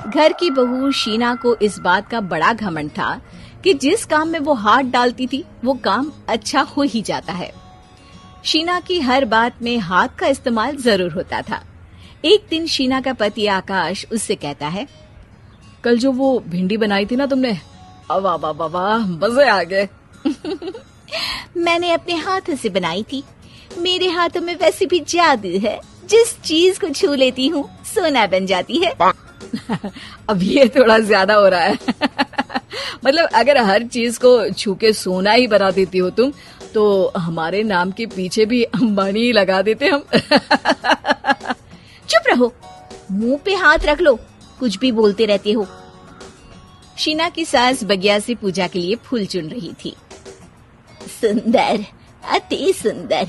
घर की बहू शीना को इस बात का बड़ा घमंड था कि जिस काम में वो हाथ डालती थी वो काम अच्छा हो ही जाता है। शीना की हर बात में हाथ का इस्तेमाल जरूर होता था। एक दिन शीना का पति आकाश उससे कहता है, कल जो वो भिंडी बनाई थी ना तुमने, वाह वाह वाह वाह, मजे आ गए। मैंने अपने हाथों से बनाई थी। मेरे हाथों में वैसे भी जादू है, जिस चीज को छू लेती हूँ सोना बन जाती है। अब ये थोड़ा ज्यादा हो रहा है। मतलब अगर हर चीज को छू के सोना ही बना देती हो तुम, तो हमारे नाम के पीछे भी अंबानी ही लगा देते हम। चुप रहो, मुंह पे हाथ रख लो, कुछ भी बोलते रहते हो। शीना की सास बगिया से पूजा के लिए फूल चुन रही थी। सुंदर, अति सुंदर,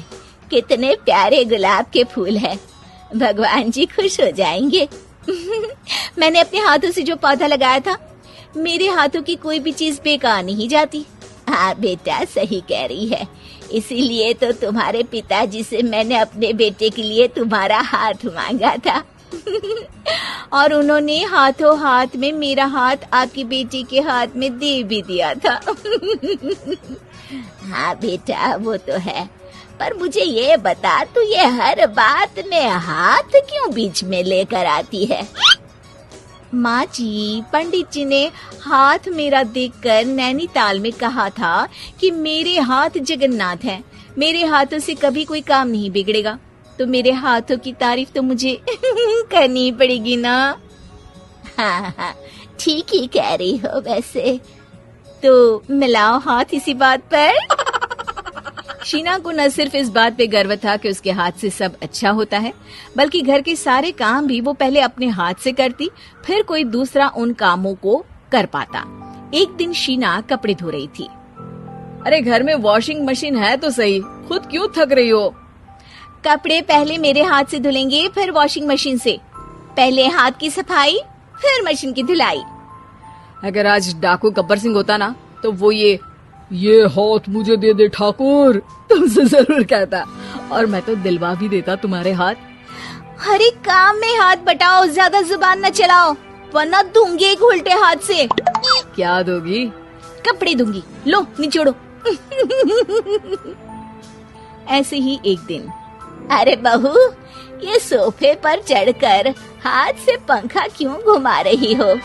कितने प्यारे गुलाब के फूल हैं। भगवान जी खुश हो जाएंगे। मैंने अपने हाथों से जो पौधा लगाया था, मेरे हाथों की कोई भी चीज बेकार नहीं जाती। हाँ बेटा, सही कह रही है। इसीलिए तो तुम्हारे पिताजी से मैंने अपने बेटे के लिए तुम्हारा हाथ मांगा था। और उन्होंने हाथों हाथ में मेरा हाथ आपकी बेटी के हाथ में दे भी दिया था। हाँ बेटा, वो तो है, पर मुझे ये बता, तू ये हर बात में हाथ क्यों बीच में लेकर आती है? माँ जी, पंडित जी ने हाथ मेरा देखकर नैनीताल में कहा था कि मेरे हाथ जगन्नाथ हैं, मेरे हाथों से कभी कोई काम नहीं बिगड़ेगा, तो मेरे हाथों की तारीफ तो मुझे करनी पड़ेगी ना। हाँ हाँ, ठीक ही कह रही हो वैसे, तो मिलाओ हाथ इसी बात पर। शीना को न सिर्फ इस बात पे गर्व था कि उसके हाथ से सब अच्छा होता है, बल्कि घर के सारे काम भी वो पहले अपने हाथ से करती, फिर कोई दूसरा उन कामों को कर पाता। एक दिन शीना कपड़े धो रही थी। अरे घर में वॉशिंग मशीन है तो सही, खुद क्यों थक रही हो? कपड़े पहले मेरे हाथ से धुलेंगे, फिर वॉशिंग मशीन से। पहले हाथ की सफाई, फिर मशीन की धुलाई। अगर आज डाकू गब्बर सिंह होता ना, तो वो ये हाथ मुझे दे दे ठाकुर तुमसे जरूर कहता, और मैं तो दिलवा भी देता तुम्हारे हाथ। हर एक काम में हाथ बटाओ, ज्यादा जुबान न चलाओ, वरना दूंगी एक उल्टे हाथ से। क्या दोगी? कपड़े दूंगी, लो निचोड़ो। ऐसे ही एक दिन, अरे बहू, ये सोफे पर चढ़कर हाथ से पंखा क्यों घुमा रही हो?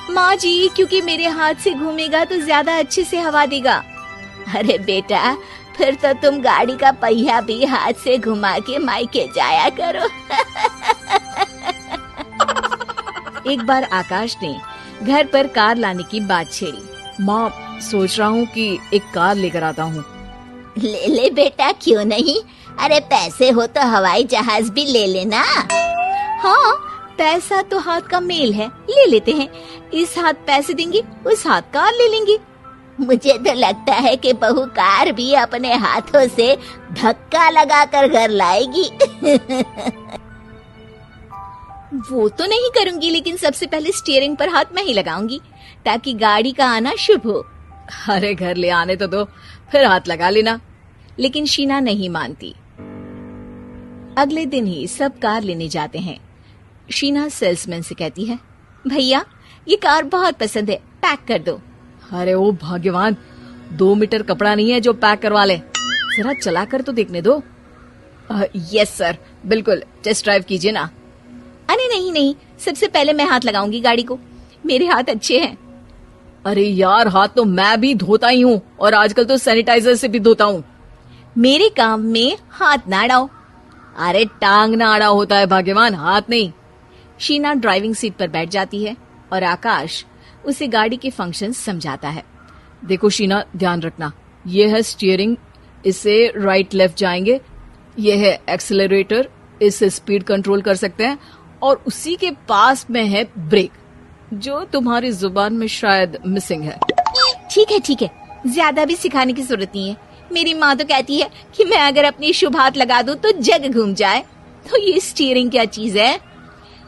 माँ जी, क्योंकि मेरे हाथ से घूमेगा तो ज्यादा अच्छे से हवा देगा। अरे बेटा, फिर तो तुम गाड़ी का पहिया भी हाथ से घुमा के मायके जाया करो। एक बार आकाश ने घर पर कार लाने की बात छेड़ी। माँ, सोच रहा हूँ कि एक कार लेकर आता हूँ। ले ले बेटा, क्यों नहीं? अरे पैसे हो तो हवाई जहाज भी ले लेना। हाँ, पैसा तो हाथ का मेल है, ले लेते हैं। इस हाथ पैसे देंगी, उस हाथ कार ले लेंगी। मुझे तो लगता है कि बहू कार भी अपने हाथों से धक्का लगाकर घर लाएगी। वो तो नहीं करूंगी, लेकिन सबसे पहले स्टीयरिंग पर हाथ मैं ही लगाऊंगी, ताकि गाड़ी का आना शुभ हो। अरे घर ले आने तो दो, फिर हाथ लगा लेना। लेकिन शीना नहीं मानती। अगले दिन ही सब कार लेने जाते हैं। शीना सेल्समैन से कहती है, भैया ये कार बहुत पसंद है, पैक कर दो। अरे ओ भाग्यवान, 2 मीटर कपड़ा नहीं है जो पैक करवा ले, जरा चला कर तो देखने दो। यस सर, बिल्कुल, टेस्ट ड्राइव कीजिए ना। अरे नहीं नहीं, सबसे पहले मैं हाथ लगाऊंगी गाड़ी को, मेरे हाथ अच्छे हैं। अरे यार, हाथ तो मैं भी धोता ही हूँ, और आजकल तो सैनिटाइजर से भी धोता हूँ। मेरे काम में हाथ ना अड़ाओ। अरे टांग ना अड़ा होता है भाग्यवान, हाथ नहीं। शीना ड्राइविंग सीट पर बैठ जाती है और आकाश उसे गाड़ी के फंक्शन समझाता है। देखो शीना, ध्यान रखना, ये है स्टीयरिंग, इससे राइट लेफ्ट जाएंगे, ये है एक्सेलरेटर, इससे स्पीड कंट्रोल कर सकते हैं, और उसी के पास में है ब्रेक, जो तुम्हारी जुबान में शायद मिसिंग है। ठीक है, ज्यादा भी सिखाने की जरूरत नहीं है। मेरी माँ तो कहती है कि मैं अगर अपनी शुभ हाथ लगा दूं तो जग घूम जाए, तो ये स्टीयरिंग क्या चीज है?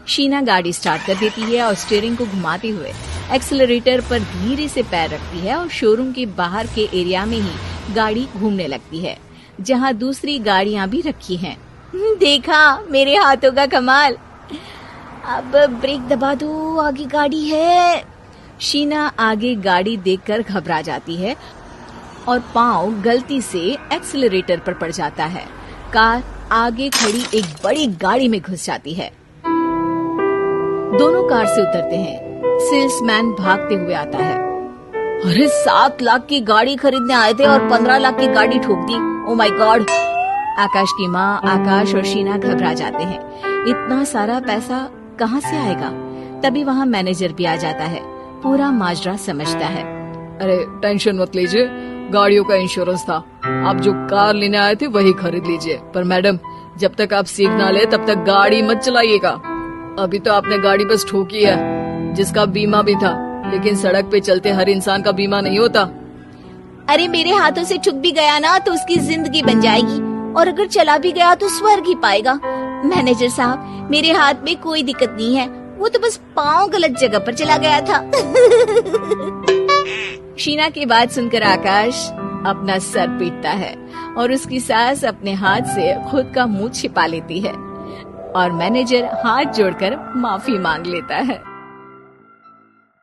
शीना गाड़ी स्टार्ट कर देती है और स्टीयरिंग को घुमाते हुए एक्सेलरेटर पर धीरे से पैर रखती है, और शोरूम के बाहर के एरिया में ही गाड़ी घूमने लगती है, जहाँ दूसरी गाड़ियाँ भी रखी हैं। देखा मेरे हाथों का कमाल। अब ब्रेक दबा दो, आगे गाड़ी है। शीना आगे गाड़ी देखकर घबरा जाती है और पाँव गलती से एक्सीलरेटर पर पड़ जाता है। कार आगे खड़ी एक बड़ी गाड़ी में घुस जाती है। दोनों कार से उतरते हैं। सेल्समैन भागते हुए आता है। अरे 7 लाख की गाड़ी खरीदने आए थे और 15 लाख की गाड़ी ठोक दी। Oh my God. आकाश की माँ, आकाश और शीना घबरा जाते हैं। इतना सारा पैसा कहाँ से आएगा? तभी वहाँ मैनेजर भी आ जाता है। पूरा माजरा समझता है। अरे टेंशन मत लीजिए, गाड़ियों का इंश्योरेंस था। आप जो कार लेने आए थे वही खरीद लीजिए। पर मैडम, जब तक आप सीख ना ले तब तक गाड़ी मत चलाइएगा। अभी तो आपने गाड़ी बस ठोकी है, जिसका बीमा भी था, लेकिन सड़क पे चलते हर इंसान का बीमा नहीं होता। अरे मेरे हाथों से चुक भी गया ना तो उसकी जिंदगी बन जाएगी, और अगर चला भी गया तो स्वर्ग ही पाएगा। मैनेजर साहब, मेरे हाथ में कोई दिक्कत नहीं है, वो तो बस पाँव गलत जगह पर चला गया था। शीना की बात सुनकर आकाश अपना सर पीटता है और उसकी सास अपने हाथ से खुद का मुंह छिपा लेती है और मैनेजर हाथ जोड़कर माफी मांग लेता है।